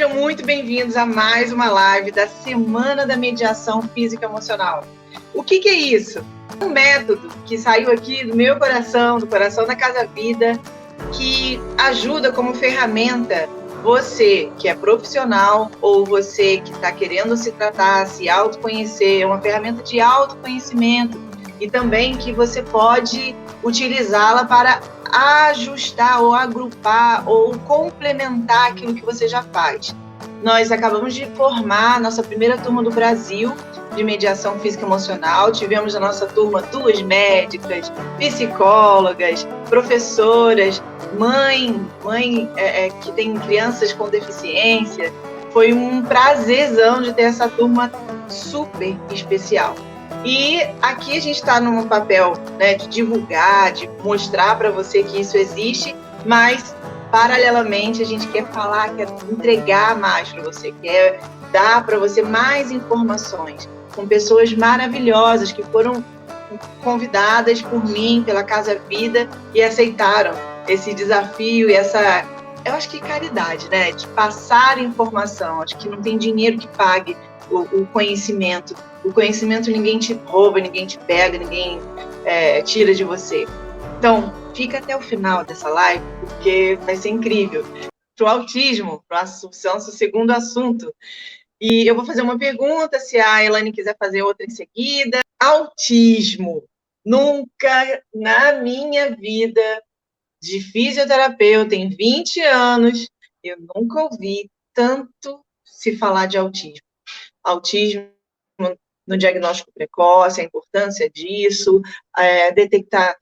Sejam muito bem-vindos a mais uma live da Semana da Mediação Física Emocional. O que é isso? Um método que saiu aqui do meu coração, do coração da Casa Vida, que ajuda como ferramenta você que é profissional ou você que está querendo se tratar, se autoconhecer. É uma ferramenta de autoconhecimento e também que você pode utilizá-la para ajustar ou agrupar ou complementar aquilo que você já faz. Nós acabamos de formar a nossa primeira turma do Brasil de mediação física emocional. Tivemos na nossa turma 2 médicas, psicólogas, professoras, mãe que tem crianças com deficiência. Foi um prazerzão de ter essa turma super especial. E aqui a gente está num papel, né, de divulgar, de mostrar para você que isso existe, mas, paralelamente, a gente quer falar, quer entregar mais para você, quer dar para você mais informações, com pessoas maravilhosas que foram convidadas por mim, pela Casa Vida, e aceitaram esse desafio e essa, eu acho que caridade, né, de passar informação. Acho que não tem dinheiro que pague o conhecimento. O conhecimento ninguém te rouba, ninguém te pega, ninguém tira de você. Então, fica até o final dessa live, porque vai ser incrível. Para o autismo, para o nosso segundo assunto. E eu vou fazer uma pergunta, se a Elaine quiser fazer outra em seguida. Autismo. Nunca na minha vida de fisioterapeuta, em 20 anos, eu nunca ouvi tanto se falar de autismo. Autismo no diagnóstico precoce, a importância disso, detectar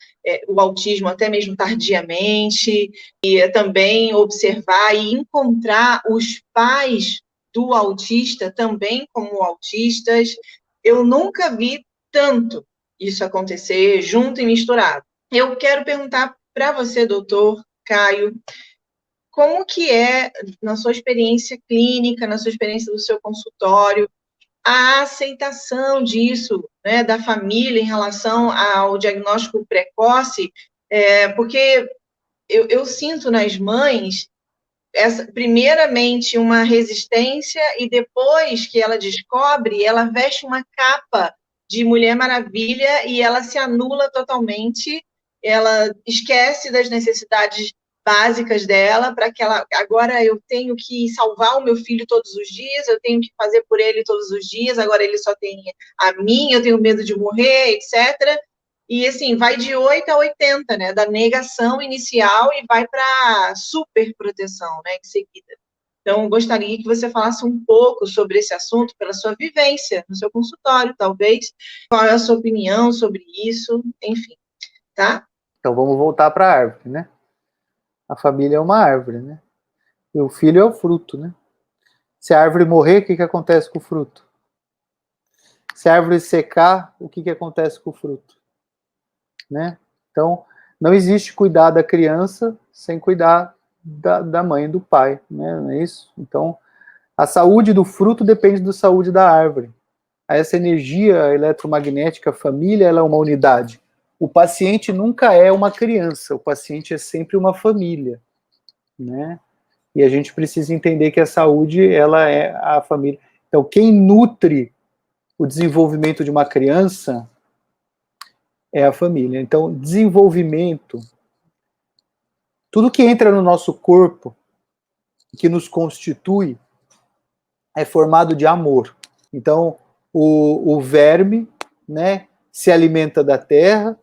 o autismo até mesmo tardiamente, e também observar e encontrar os pais do autista também como autistas. Eu nunca vi tanto isso acontecer junto e misturado. Eu quero perguntar para você, doutor Caio, como que é, na sua experiência clínica, na sua experiência do seu consultório, a aceitação disso, né, da família em relação ao diagnóstico precoce, porque eu sinto nas mães, primeiramente, uma resistência, e depois que ela descobre, ela veste uma capa de Mulher Maravilha e ela se anula totalmente, ela esquece das necessidades básicas dela, para que ela, agora eu tenho que salvar o meu filho todos os dias, eu tenho que fazer por ele todos os dias, agora ele só tem a mim, eu tenho medo de morrer, etc. E, assim, vai de 8 a 80, né, da negação inicial e vai para super proteção, né, em seguida. Então, gostaria que você falasse um pouco sobre esse assunto, pela sua vivência no seu consultório, talvez. Qual é a sua opinião sobre isso? Enfim, tá? Então, vamos voltar para a árvore, né? A família é uma árvore, né? E o filho é o fruto, né? Se a árvore morrer, o que acontece com o fruto? Se a árvore secar, o que acontece com o fruto? Né? Então, não existe cuidar da criança sem cuidar da mãe e do pai, né? Não é isso? Então, a saúde do fruto depende da saúde da árvore. Essa energia eletromagnética, a família, ela é uma unidade. O paciente nunca é uma criança, o paciente é sempre uma família, né? E a gente precisa entender que a saúde, ela é a família. Então, quem nutre o desenvolvimento de uma criança é a família. Então, desenvolvimento, tudo que entra no nosso corpo, que nos constitui, é formado de amor. Então, o verme, né, se alimenta da terra.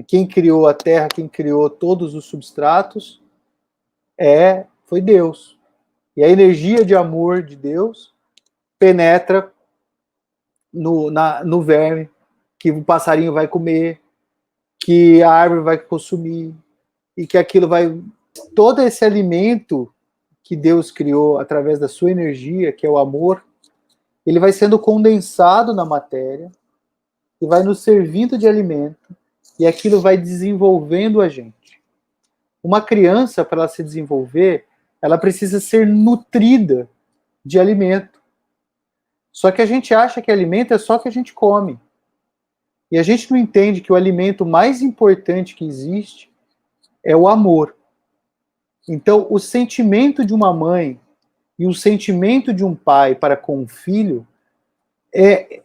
Quem criou a terra, quem criou todos os substratos, foi Deus. E a energia de amor de Deus penetra no verme, que o passarinho vai comer, que a árvore vai consumir, e que aquilo vai... Todo esse alimento que Deus criou através da sua energia, que é o amor, ele vai sendo condensado na matéria e vai nos servindo de alimento, e aquilo vai desenvolvendo a gente. Uma criança, para ela se desenvolver, ela precisa ser nutrida de alimento. Só que a gente acha que alimento é só que a gente come. E a gente não entende que o alimento mais importante que existe é o amor. Então, o sentimento de uma mãe e o sentimento de um pai para com o filho,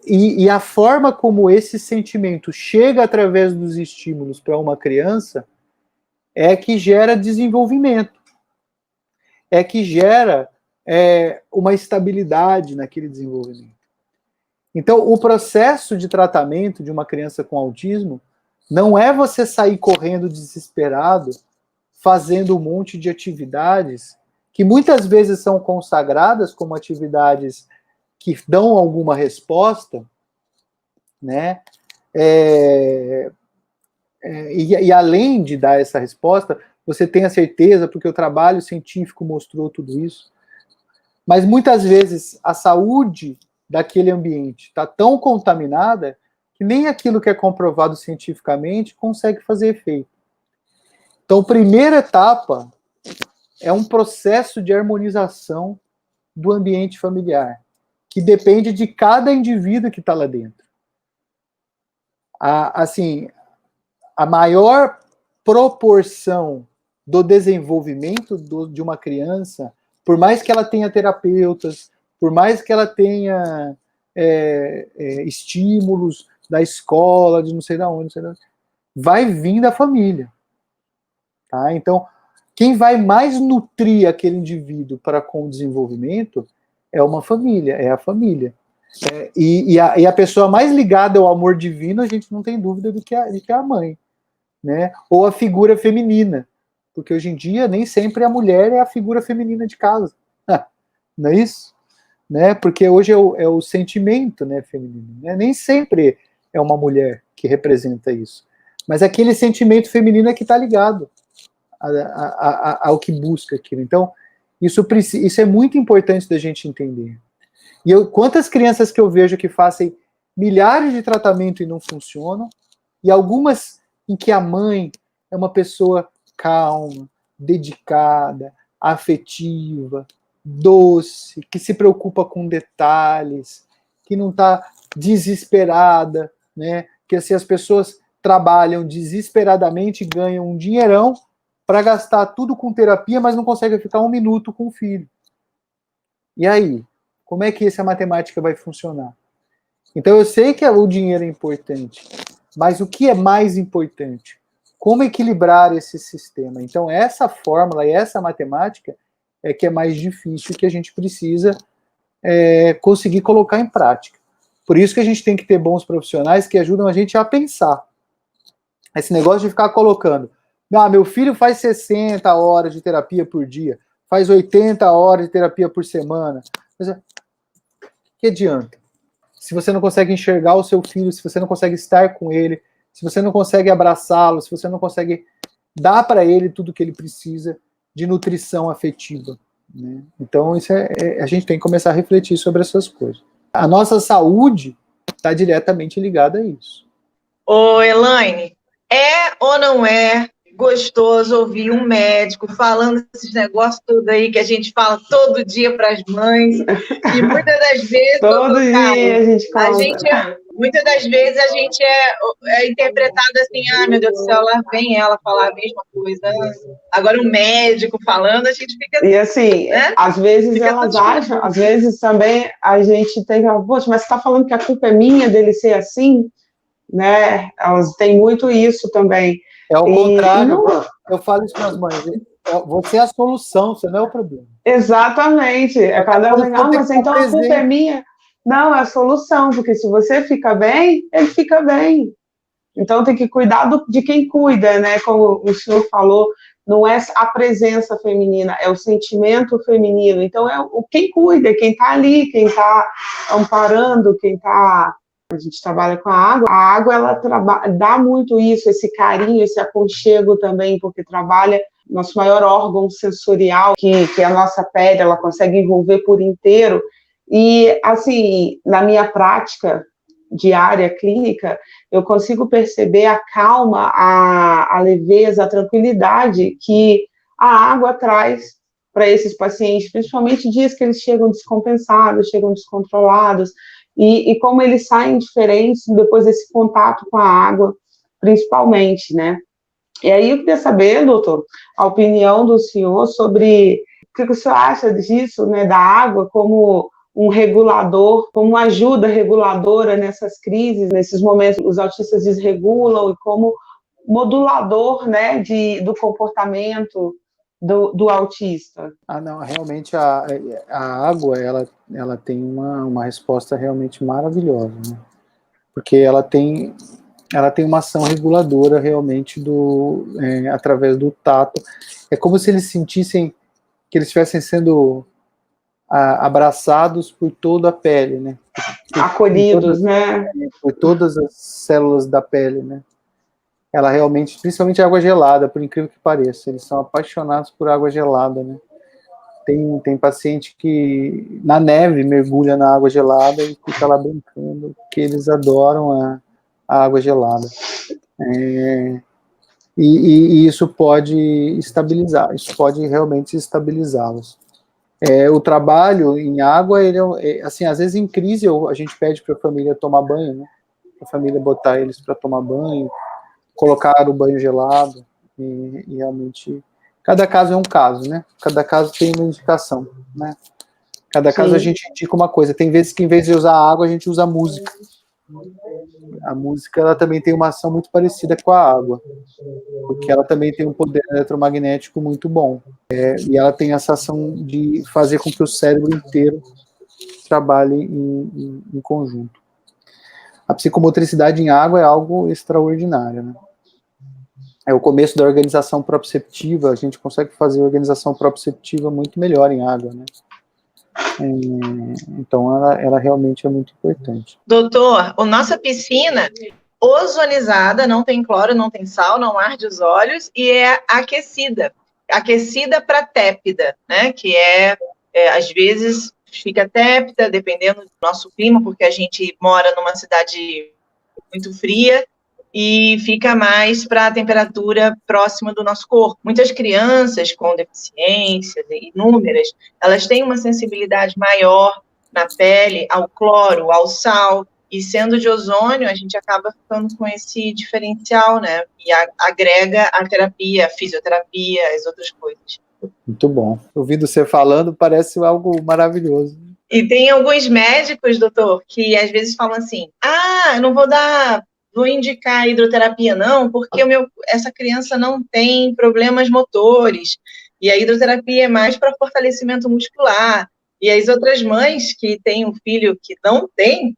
e a forma como esse sentimento chega através dos estímulos para uma criança é que gera desenvolvimento, é que gera uma estabilidade naquele desenvolvimento. Então, o processo de tratamento de uma criança com autismo não é você sair correndo desesperado, fazendo um monte de atividades que muitas vezes são consagradas como atividades que dão alguma resposta, né? E além de dar essa resposta, você tem a certeza, porque o trabalho científico mostrou tudo isso, mas muitas vezes a saúde daquele ambiente está tão contaminada que nem aquilo que é comprovado cientificamente consegue fazer efeito. Então, a primeira etapa é um processo de harmonização do ambiente familiar, que depende de cada indivíduo que está lá dentro. A maior proporção do desenvolvimento de uma criança, por mais que ela tenha terapeutas, por mais que ela tenha estímulos da escola, de não sei de onde, vai vir da família. Tá? Então, quem vai mais nutrir aquele indivíduo para com o desenvolvimento é uma família, é a família. E a pessoa mais ligada ao amor divino, a gente não tem dúvida de que é a mãe, né? Ou a figura feminina, porque hoje em dia nem sempre a mulher é a figura feminina de casa, não é isso? Né? Porque hoje é o sentimento, né, feminino, né? Nem sempre é uma mulher que representa isso, mas aquele sentimento feminino é que está ligado ao que busca aquilo. Então, isso é muito importante da gente entender. E quantas crianças que eu vejo que fazem milhares de tratamentos e não funcionam, e algumas em que a mãe é uma pessoa calma, dedicada, afetiva, doce, que se preocupa com detalhes, que não está desesperada, né? Que assim, as pessoas trabalham desesperadamente, ganham um dinheirão para gastar tudo com terapia, mas não conseguem ficar um minuto com o filho. E aí? Como é que essa matemática vai funcionar? Então eu sei que o dinheiro é importante, mas o que é mais importante? Como equilibrar esse sistema? Então essa fórmula e essa matemática é que é mais difícil, que a gente precisa conseguir colocar em prática. Por isso que a gente tem que ter bons profissionais que ajudam a gente a pensar. Esse negócio de ficar colocando, meu filho faz 60 horas de terapia por dia, faz 80 horas de terapia por semana. Que adianta? Se você não consegue enxergar o seu filho, se você não consegue estar com ele, se você não consegue abraçá-lo, se você não consegue dar para ele tudo que ele precisa de nutrição afetiva, né? Então, a gente tem que começar a refletir sobre essas coisas. A nossa saúde está diretamente ligada a isso. Ô, Elaine, é ou não é gostoso ouvir um médico falando esses negócios todos aí que a gente fala todo dia para as mães, e muitas das vezes todo dia a gente conta. Muitas das vezes a gente é interpretado assim, meu Deus do céu, lá vem ela falar a mesma coisa. Agora um médico falando, a gente fica... E assim, né? Às vezes elas acham, às vezes também a gente tem que falar, poxa, mas você está falando que a culpa é minha dele ser assim? Né? Elas têm muito isso também. É o contrário, eu falo isso para as mães, você é a solução, você não é o problema. Exatamente, cada vez, mas então a culpa é minha. Não, é a solução, porque se você fica bem, ele fica bem. Então tem que cuidar de quem cuida, né? Como o senhor falou, não é a presença feminina, é o sentimento feminino. Então é quem cuida, quem está ali, quem está amparando, quem está... A gente trabalha com a água ela dá muito isso, esse carinho, esse aconchego também, porque trabalha nosso maior órgão sensorial, que é a nossa pele, ela consegue envolver por inteiro. E, assim, na minha prática diária clínica, eu consigo perceber a calma, a leveza, a tranquilidade que a água traz para esses pacientes, principalmente dias que eles chegam descompensados, chegam descontrolados, e como eles saem diferentes depois desse contato com a água, principalmente, né? E aí eu queria saber, doutor, a opinião do senhor sobre que o senhor acha disso, né, da água como um regulador, como uma ajuda reguladora nessas crises, nesses momentos os autistas desregulam, e como modulador, né, do comportamento do autista? Não, realmente a água, ela tem uma resposta realmente maravilhosa, né? Porque ela tem uma ação reguladora realmente através do tato. É como se eles sentissem que eles estivessem sendo abraçados por toda a pele, né? Acolhidos, né? Por todas as células da pele, né? Ela realmente, principalmente a água gelada, por incrível que pareça, eles são apaixonados por água gelada, né? Tem paciente que na neve mergulha na água gelada e fica lá brincando, porque eles adoram a água gelada. E isso pode estabilizar, isso pode realmente estabilizá-los. O trabalho em água, ele assim, às vezes em crise a gente pede para a família tomar banho, né? A família botar eles para tomar banho, colocar o banho gelado, e realmente cada caso é um caso, né? Cada caso tem uma indicação, né? Cada caso a gente indica uma coisa. Tem vezes que em vez de usar água, a gente usa música. A música, ela também tem uma ação muito parecida com a água, porque ela também tem um poder eletromagnético muito bom. E ela tem essa ação de fazer com que o cérebro inteiro trabalhe em conjunto. A psicomotricidade em água é algo extraordinário, né? É o começo da organização proprioceptiva, a gente consegue fazer a organização proprioceptiva muito melhor em água, né? Então, ela realmente é muito importante. Doutor, a nossa piscina ozonizada, não tem cloro, não tem sal, não arde os olhos, e é aquecida para tépida, né? Que às vezes fica tépida, dependendo do nosso clima, porque a gente mora numa cidade muito fria, e fica mais para a temperatura próxima do nosso corpo. Muitas crianças com deficiências inúmeras, elas têm uma sensibilidade maior na pele ao cloro, ao sal, e sendo de ozônio, a gente acaba ficando com esse diferencial, né? E agrega a terapia, a fisioterapia, as outras coisas. Muito bom. Ouvindo você falando, parece algo maravilhoso. E tem alguns médicos, doutor, que às vezes falam assim, eu não vou indicar hidroterapia não, porque essa criança não tem problemas motores, e a hidroterapia é mais para fortalecimento muscular. E as outras mães que têm um filho que não tem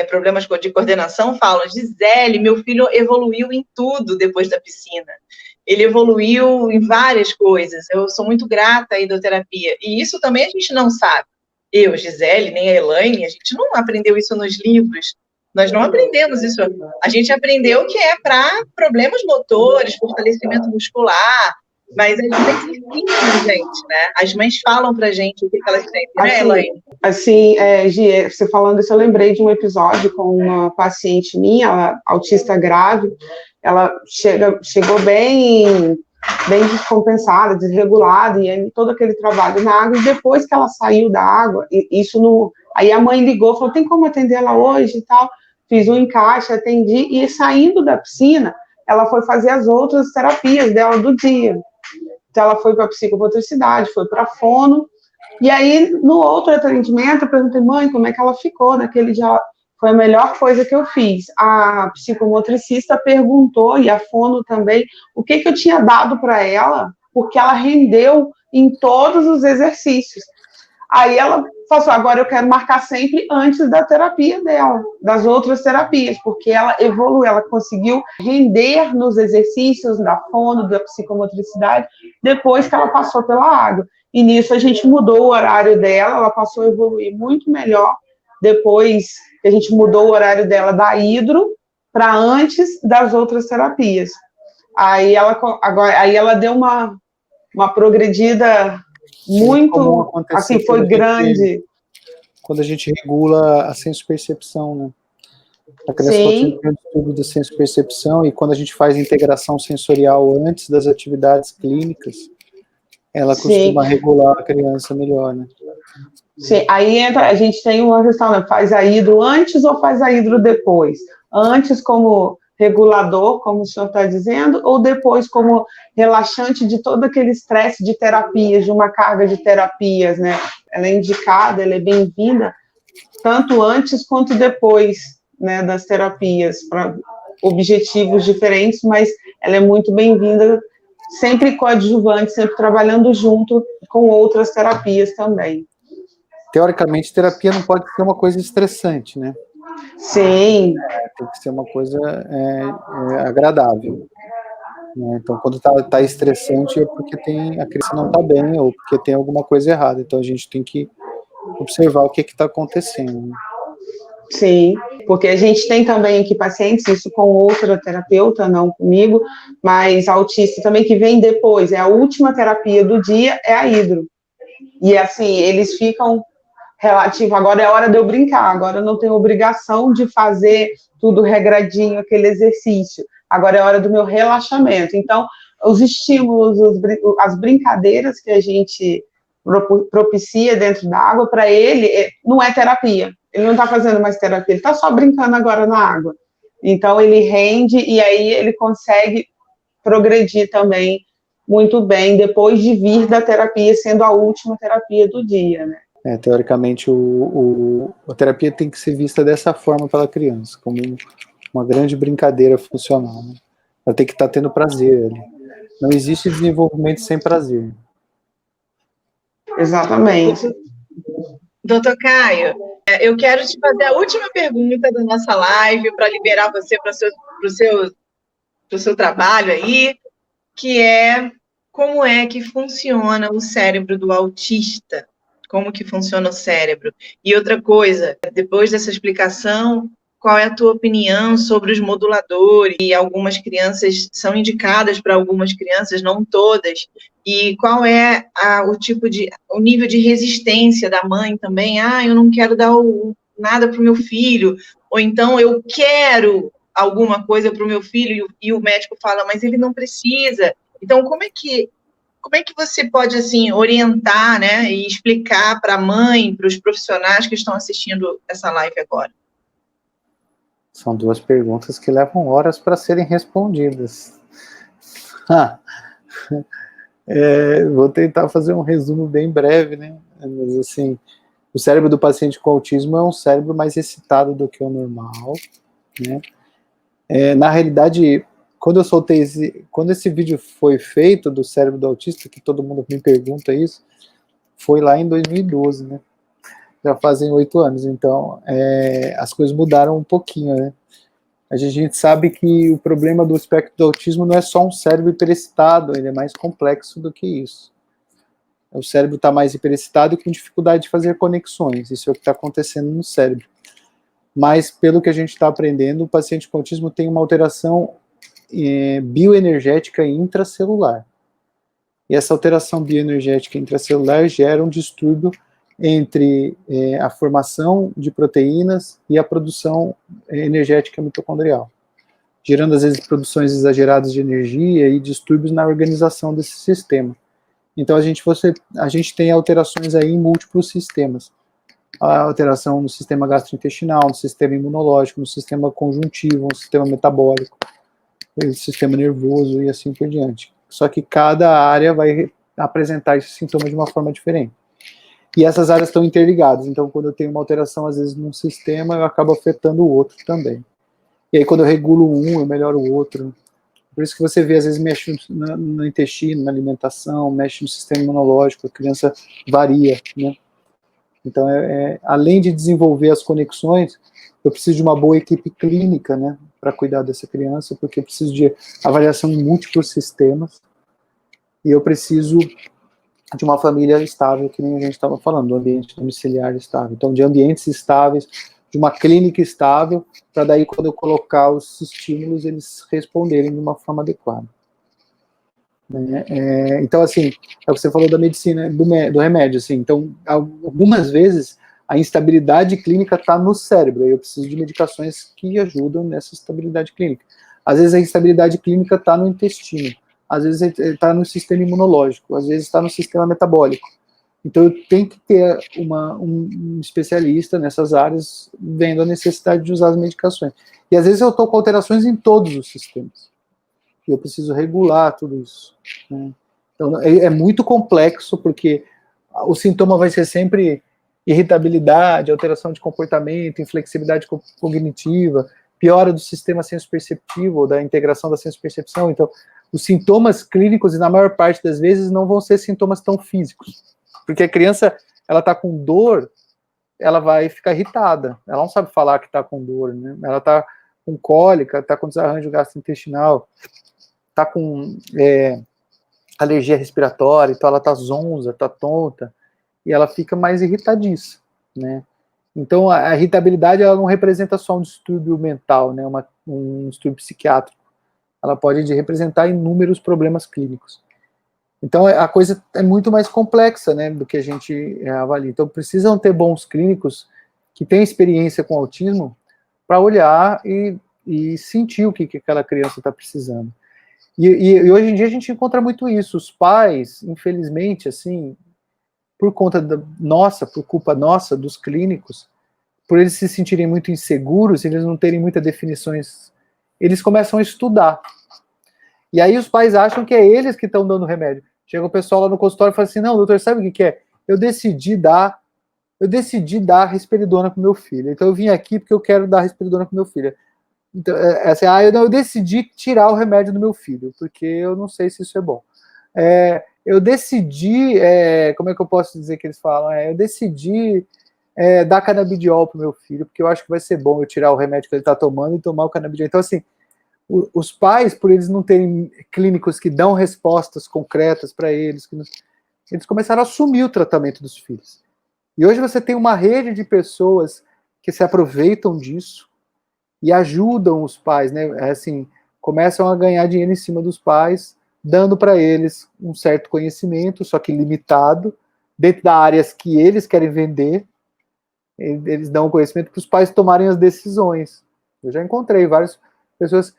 problemas de coordenação falam, Gisele, meu filho evoluiu em tudo depois da piscina. Ele evoluiu em várias coisas. Eu sou muito grata à hidroterapia. E isso também a gente não sabe. Eu, Gisele, nem a Elaine, a gente não aprendeu isso nos livros. Nós não aprendemos isso. A gente aprendeu que é para problemas motores, fortalecimento muscular, mas às vezes ensina, gente, né? As mães falam pra gente o que elas sentem, né, Elaine? Assim, Gi, você falando isso, eu lembrei de um episódio com uma paciente minha, ela, autista grave, ela chegou bem descompensada, desregulada, e aí todo aquele trabalho na água, e depois que ela saiu da água, aí a mãe ligou, falou, tem como atender ela hoje e tal, fiz um encaixe, atendi, e saindo da piscina, ela foi fazer as outras terapias dela do dia. Então ela foi para psicomotricidade, foi para fono, e aí no outro atendimento eu perguntei, mãe, como é que ela ficou naquele dia? Foi a melhor coisa que eu fiz. A psicomotricista perguntou, e a fono também, o que eu tinha dado para ela, porque ela rendeu em todos os exercícios. Aí ela falou, agora eu quero marcar sempre antes da terapia dela, das outras terapias, porque ela evoluiu, ela conseguiu render nos exercícios da fono, da psicomotricidade, depois que ela passou pela água. E nisso a gente mudou o horário dela, ela passou a evoluir muito melhor, depois que a gente mudou o horário dela da hidro para antes das outras terapias. Aí ela deu uma progredida muito, assim, foi grande. Quando a gente regula a senso-percepção, né? A criança pode ter um grande estudo da senso-percepção, e quando a gente faz integração sensorial antes das atividades clínicas, ela costuma regular a criança melhor, né? Sim, aí a gente tem uma questão, né? Faz a hidro antes ou faz a hidro depois? Antes, como regulador, como o senhor está dizendo, ou depois como relaxante de todo aquele estresse de terapias, de uma carga de terapias, né? Ela é indicada, ela é bem-vinda, tanto antes quanto depois, né, das terapias, para objetivos diferentes, mas ela é muito bem-vinda, sempre coadjuvante, sempre trabalhando junto com outras terapias também. Teoricamente, terapia não pode ser uma coisa estressante, né? Sim. Tem que ser uma coisa agradável. Né? Então, quando tá estressante é porque a criança não está bem ou porque tem alguma coisa errada. Então, a gente tem que observar o que está acontecendo. Né? Sim, porque a gente tem também aqui pacientes, isso com outra terapeuta, não comigo, mas autista também que vem depois, é a última terapia do dia, é a hidro. E assim, eles ficam relativo, agora é hora de eu brincar, agora eu não tenho obrigação de fazer tudo regradinho, aquele exercício, agora é hora do meu relaxamento. Então, os estímulos, as brincadeiras que a gente propicia dentro da água, para ele, não é terapia. Ele não está fazendo mais terapia, ele está só brincando agora na água. Então, ele rende e aí ele consegue progredir também muito bem, depois de vir da terapia, sendo a última terapia do dia, né? Teoricamente, a terapia tem que ser vista dessa forma pela criança, como uma grande brincadeira funcional. Né? Ela tem que estar tendo prazer ali. Não existe desenvolvimento sem prazer. Exatamente. Doutor Caio, eu quero te fazer a última pergunta da nossa live para liberar você para o seu trabalho aí, que é como é que funciona o cérebro do autista? Como que funciona o cérebro? E outra coisa, depois dessa explicação, qual é a tua opinião sobre os moduladores? E algumas crianças são indicadas para algumas crianças, não todas. E qual é o nível de resistência da mãe também? Eu não quero dar nada para o meu filho. Ou então, eu quero alguma coisa para o meu filho e o médico fala, mas ele não precisa. Então, como é que você pode, assim, orientar, né, e explicar para a mãe, para os profissionais que estão assistindo essa live agora? São duas perguntas que levam horas para serem respondidas. Vou tentar fazer um resumo bem breve, né? Mas, assim, o cérebro do paciente com autismo é um cérebro mais excitado do que o normal, né? Na realidade, quando esse vídeo foi feito do cérebro do autista, que todo mundo me pergunta isso, foi lá em 2012, né? Já fazem 8 anos, então as coisas mudaram um pouquinho, né? A gente sabe que o problema do espectro do autismo não é só um cérebro hiperexcitado, ele é mais complexo do que isso. O cérebro está mais hiperexcitado e com dificuldade de fazer conexões, isso é o que está acontecendo no cérebro. Mas, pelo que a gente está aprendendo, o paciente com autismo tem uma alteração bioenergética intracelular. E essa alteração bioenergética intracelular gera um distúrbio entre a formação de proteínas e a produção energética mitocondrial, gerando, às vezes, produções exageradas de energia e distúrbios na organização desse sistema. Então, a gente tem alterações aí em múltiplos sistemas. A alteração no sistema gastrointestinal, no sistema imunológico, no sistema conjuntivo, no sistema metabólico, no sistema nervoso e assim por diante. Só que cada área vai apresentar esse sintoma de uma forma diferente. E essas áreas estão interligadas, então quando eu tenho uma alteração, às vezes, num sistema, eu acabo afetando o outro também. E aí quando eu regulo um, eu melhoro o outro. Por isso que você vê, às vezes, mexe no intestino, na alimentação, mexe no sistema imunológico, a criança varia, né? Então, além de desenvolver as conexões, eu preciso de uma boa equipe clínica, né, para cuidar dessa criança, porque eu preciso de avaliação em múltiplos sistemas, e eu preciso de uma família estável, que nem a gente estava falando, do ambiente domiciliar estável. Então, de ambientes estáveis, de uma clínica estável, para daí, quando eu colocar os estímulos, eles responderem de uma forma adequada. Então, assim, é o que você falou da medicina, do remédio, assim, então, algumas vezes, a instabilidade clínica está no cérebro, e eu preciso de medicações que ajudam nessa estabilidade clínica. Às vezes, a instabilidade clínica está no intestino, às vezes está no sistema imunológico, às vezes está no sistema metabólico. Então, eu tenho que ter um especialista nessas áreas vendo a necessidade de usar as medicações. E, às vezes, eu estou com alterações em todos os sistemas. E eu preciso regular tudo isso, né? Então, é muito complexo, porque o sintoma vai ser sempre irritabilidade, alteração de comportamento, inflexibilidade cognitiva, piora do sistema senso-perceptivo, da integração da senso-percepção. Então, os sintomas clínicos, na maior parte das vezes, não vão ser sintomas tão físicos. Porque a criança, ela está com dor, ela vai ficar irritada. Ela não sabe falar que está com dor, né? Ela está com cólica, está com desarranjo gastrointestinal, está com alergia respiratória, então ela está zonza, está tonta, e ela fica mais irritadiça, né? Então, a irritabilidade, ela não representa só um distúrbio mental, né? Um distúrbio psiquiátrico. Ela pode representar inúmeros problemas clínicos. Então, a coisa é muito mais complexa, né, do que a gente avalia. Então, precisam ter bons clínicos que têm experiência com autismo para olhar e sentir o que aquela criança está precisando. E hoje em dia a gente encontra muito isso. Os pais, infelizmente, assim, por conta por culpa nossa, dos clínicos, por eles se sentirem muito inseguros, eles não terem muitas definições, eles começam a estudar. E aí os pais acham que é eles que estão dando remédio. Chega o pessoal lá no consultório e fala assim, não, doutor, sabe o que é? Eu decidi dar risperidona pro meu filho. Então eu vim aqui porque eu quero dar risperidona pro meu filho. Então, assim, eu decidi tirar o remédio do meu filho, porque eu não sei se isso é bom. Eu decidi, como é que eu posso dizer que eles falam? Eu decidi dar canabidiol pro meu filho, porque eu acho que vai ser bom eu tirar o remédio que ele está tomando e tomar o canabidiol. Então, assim, os pais, por eles não terem clínicos que dão respostas concretas para eles, eles começaram a assumir o tratamento dos filhos. E hoje você tem uma rede de pessoas que se aproveitam disso e ajudam os pais, né? Assim, começam a ganhar dinheiro em cima dos pais, dando para eles um certo conhecimento, só que limitado, dentro das áreas que eles querem vender. Eles dão o conhecimento para os pais tomarem as decisões. Eu já encontrei várias pessoas,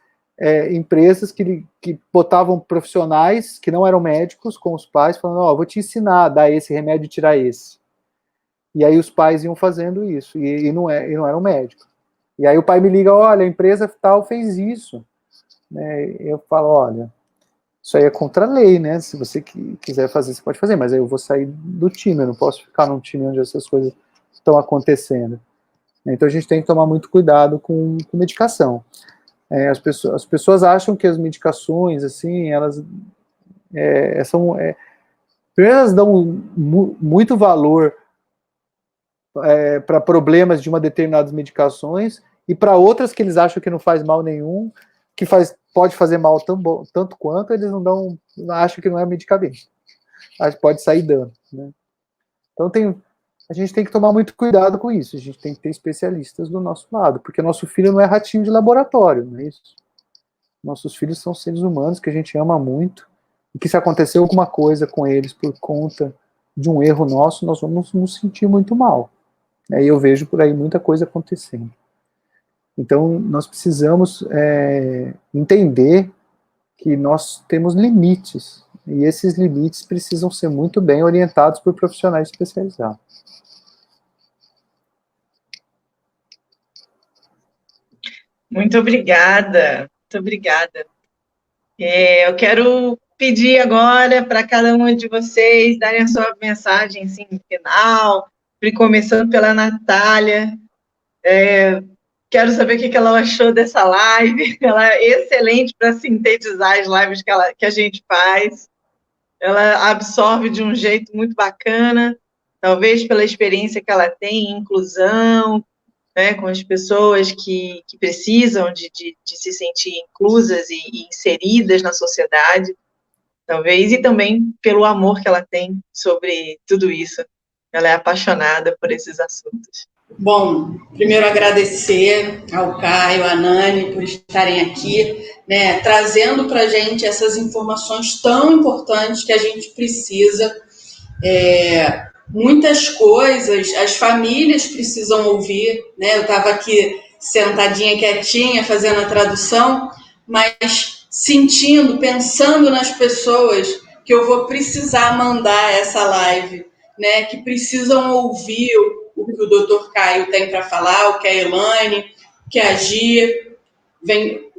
empresas que botavam profissionais que não eram médicos com os pais, falando, vou te ensinar a dar esse remédio e tirar esse. E aí os pais iam fazendo isso, e não eram médicos. E aí o pai me liga, olha, a empresa tal fez isso. Né? Eu falo, olha, isso aí é contra a lei, né? Se você quiser fazer, você pode fazer, mas aí eu vou sair do time, eu não posso ficar num time onde essas coisas estão acontecendo. Então a gente tem que tomar muito cuidado com medicação. As pessoas acham que as medicações, assim, elas primeiro, elas dão muito valor para problemas de uma determinadas medicações, e para outras que eles acham que não faz mal nenhum, que pode fazer mal tanto quanto, eles acham que não é medicamento. Pode sair dano, né? Então a gente tem que tomar muito cuidado com isso, a gente tem que ter especialistas do nosso lado, porque nosso filho não é ratinho de laboratório, não é isso? Nossos filhos são seres humanos que a gente ama muito, e que se acontecer alguma coisa com eles por conta de um erro nosso, nós vamos nos sentir muito mal. E eu vejo por aí muita coisa acontecendo. Então, nós precisamos entender que nós temos limites, e esses limites precisam ser muito bem orientados por profissionais especializados. Muito obrigada, muito obrigada. Eu quero pedir agora para cada um de vocês darem a sua mensagem assim, final, começando pela Natália. Quero saber o que ela achou dessa live. Ela é excelente para sintetizar as lives que a gente faz. Ela absorve de um jeito muito bacana, talvez pela experiência que ela tem em inclusão, né, com as pessoas que precisam de se sentir inclusas e inseridas na sociedade, talvez, e também pelo amor que ela tem sobre tudo isso. Ela é apaixonada por esses assuntos. Bom, primeiro agradecer ao Caio, à Nani, por estarem aqui, né, trazendo para a gente essas informações tão importantes que a gente precisa. Muitas coisas as famílias precisam ouvir, né? Eu estava aqui sentadinha, quietinha, fazendo a tradução, mas sentindo, pensando nas pessoas que eu vou precisar mandar essa live, né, que precisam ouvir o que o Dr. Caio tem para falar, o que a Elaine, o que a Gia,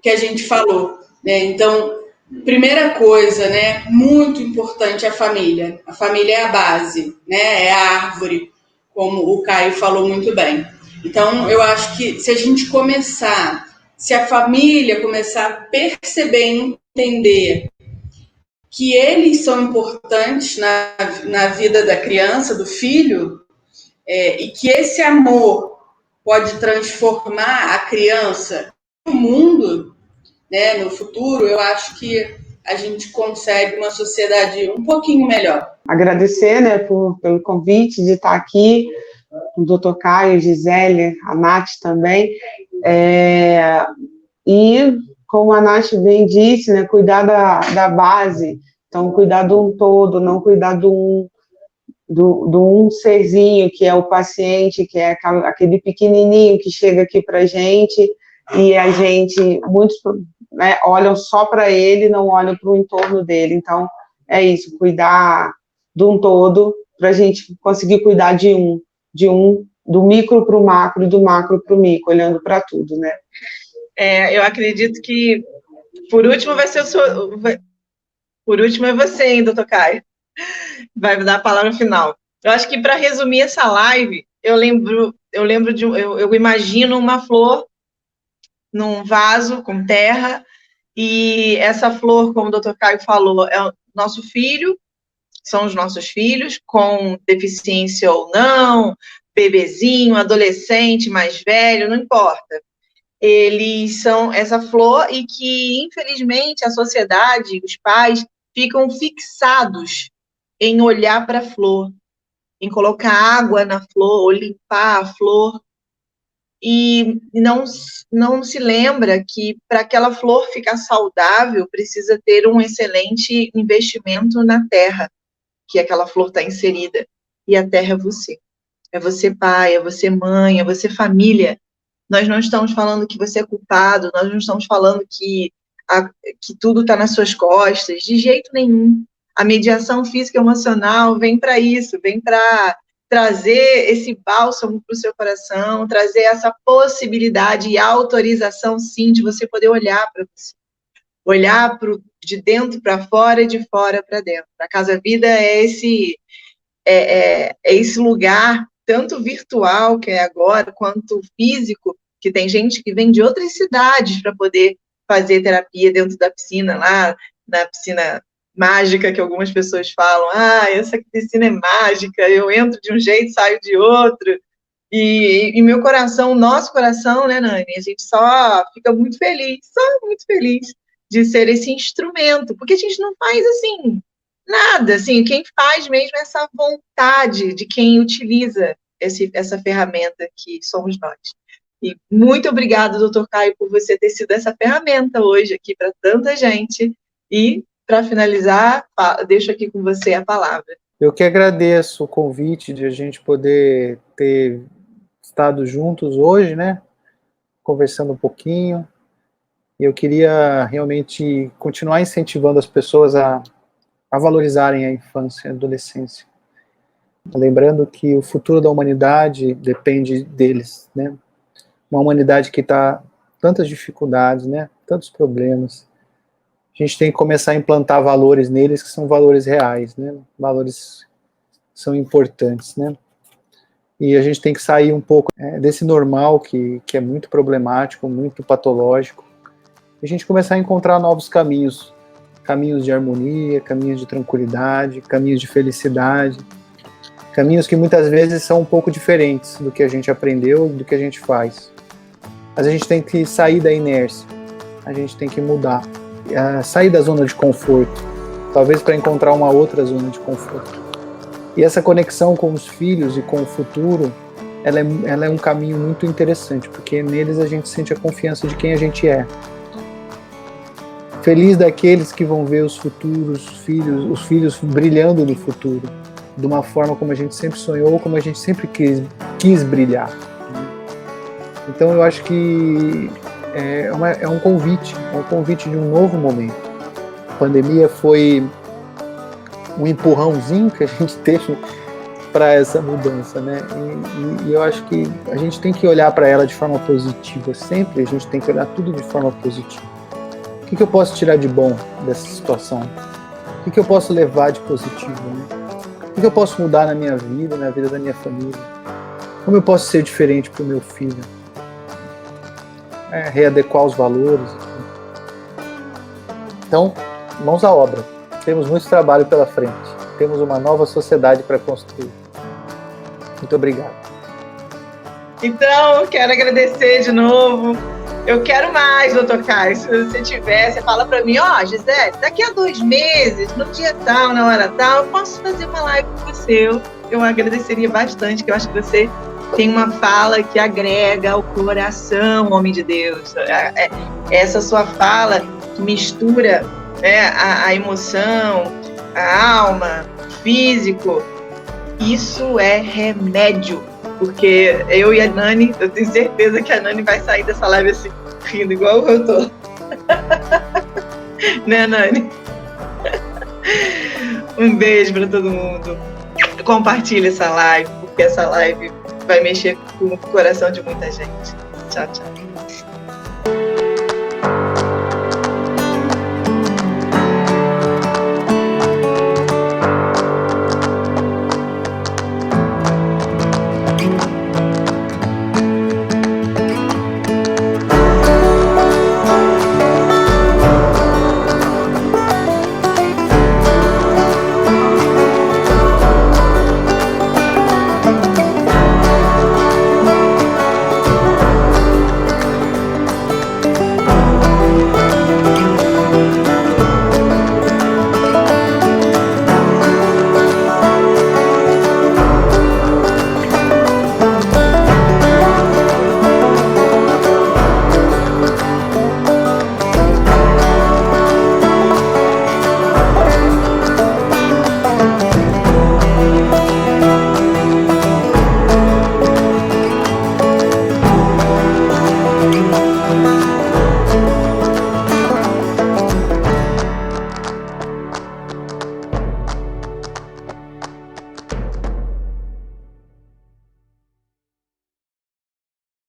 que a gente falou, né? Então, primeira coisa, né, muito importante, a família. A família é a base, né, é a árvore, como o Caio falou muito bem. Então, eu acho que se a família começar a perceber e entender que eles são importantes na vida da criança, do filho, e que esse amor pode transformar a criança no mundo, né, no futuro, eu acho que a gente consegue uma sociedade um pouquinho melhor. Agradecer, né, pelo convite de estar aqui, o Dr. Caio, Gisele, a Nath também, e como a Nath bem disse, né, cuidar da base, então cuidar de um todo, não cuidar do um serzinho que é o paciente, que é aquele pequenininho que chega aqui para a gente, e a gente, muitos, né, olham só para ele, não olham para o entorno dele. Então, é isso, cuidar de um todo, para a gente conseguir cuidar do micro para o macro e do macro para o micro, olhando para tudo, né? Eu acredito que, por último, por último é você, hein, doutor Caio? Vai me dar a palavra final. Eu acho que, para resumir essa live, eu imagino uma flor num vaso com terra, e essa flor, como o doutor Caio falou, é o nosso filho, são os nossos filhos, com deficiência ou não, bebezinho, adolescente, mais velho, não importa. Eles são essa flor, e que, infelizmente, a sociedade, os pais, ficam fixados em olhar para a flor, em colocar água na flor, ou limpar a flor, e não se lembra que, para aquela flor ficar saudável, precisa ter um excelente investimento na terra que aquela flor está inserida. E a terra é você. É você pai, é você mãe, é você família. Nós não estamos falando que você é culpado, nós não estamos falando que tudo está nas suas costas, de jeito nenhum. A mediação física e emocional vem para isso, vem para trazer esse bálsamo para o seu coração, trazer essa possibilidade e autorização, sim, de você poder olhar para você. Olhar de dentro para fora e de fora para dentro. A Casa Vida é esse lugar, tanto virtual, que é agora, quanto físico, que tem gente que vem de outras cidades para poder fazer terapia dentro da piscina, lá na piscina mágica, que algumas pessoas falam, essa piscina é mágica, eu entro de um jeito, saio de outro. E meu coração, nosso coração, né, Nani, a gente só fica muito feliz de ser esse instrumento, porque a gente não faz, assim, nada, assim, quem faz mesmo é essa vontade de quem utiliza essa ferramenta que somos nós. E muito obrigada, doutor Caio, por você ter sido essa ferramenta hoje aqui para tanta gente. E, para finalizar, deixo aqui com você a palavra. Eu que agradeço o convite de a gente poder ter estado juntos hoje, né, conversando um pouquinho. E eu queria realmente continuar incentivando as pessoas a valorizarem a infância e a adolescência. Lembrando que o futuro da humanidade depende deles, né? Uma humanidade que está tantas dificuldades, né? Tantos problemas. A gente tem que começar a implantar valores neles que são valores reais, né? Valores que são importantes, né? E a gente tem que sair um pouco desse normal que é muito problemático, muito patológico. E a gente começar a encontrar novos caminhos. Caminhos de harmonia, caminhos de tranquilidade, caminhos de felicidade. Caminhos que muitas vezes são um pouco diferentes do que a gente aprendeu, do que a gente faz. Mas a gente tem que sair da inércia, a gente tem que mudar, sair da zona de conforto, talvez para encontrar uma outra zona de conforto. E essa conexão com os filhos e com o futuro, ela é um caminho muito interessante, porque neles a gente sente a confiança de quem a gente é. Feliz daqueles que vão ver os filhos brilhando no futuro, de uma forma como a gente sempre sonhou, como a gente sempre quis brilhar. Então eu acho que é um convite de um novo momento. A pandemia foi um empurrãozinho que a gente teve para essa mudança, né? E eu acho que a gente tem que olhar para ela de forma positiva. Sempre a gente tem que olhar tudo de forma positiva. O que eu posso tirar de bom dessa situação? O que eu posso levar de positivo, né? O que eu posso mudar na minha vida, na vida da minha família? Como eu posso ser diferente para o meu filho? Readequar os valores. Então, mãos à obra. Temos muito trabalho pela frente. Temos uma nova sociedade para construir. Muito obrigado. Então, quero agradecer de novo. Eu quero mais, doutor Caio. Se você tiver, você fala para mim, Gisele, daqui a 2 meses, no dia tal, na hora tal, eu posso fazer uma live com você. Eu agradeceria bastante, que eu acho que você tem uma fala que agrega ao coração, homem de Deus. Essa sua fala que mistura a emoção, a alma, físico, isso é remédio. Porque eu e a Nani, eu tenho certeza que a Nani vai sair dessa live assim, rindo igual eu tô. Né, Nani? Um beijo para todo mundo. Compartilhe essa live, porque essa live vai mexer com o coração de muita gente. Tchau, tchau.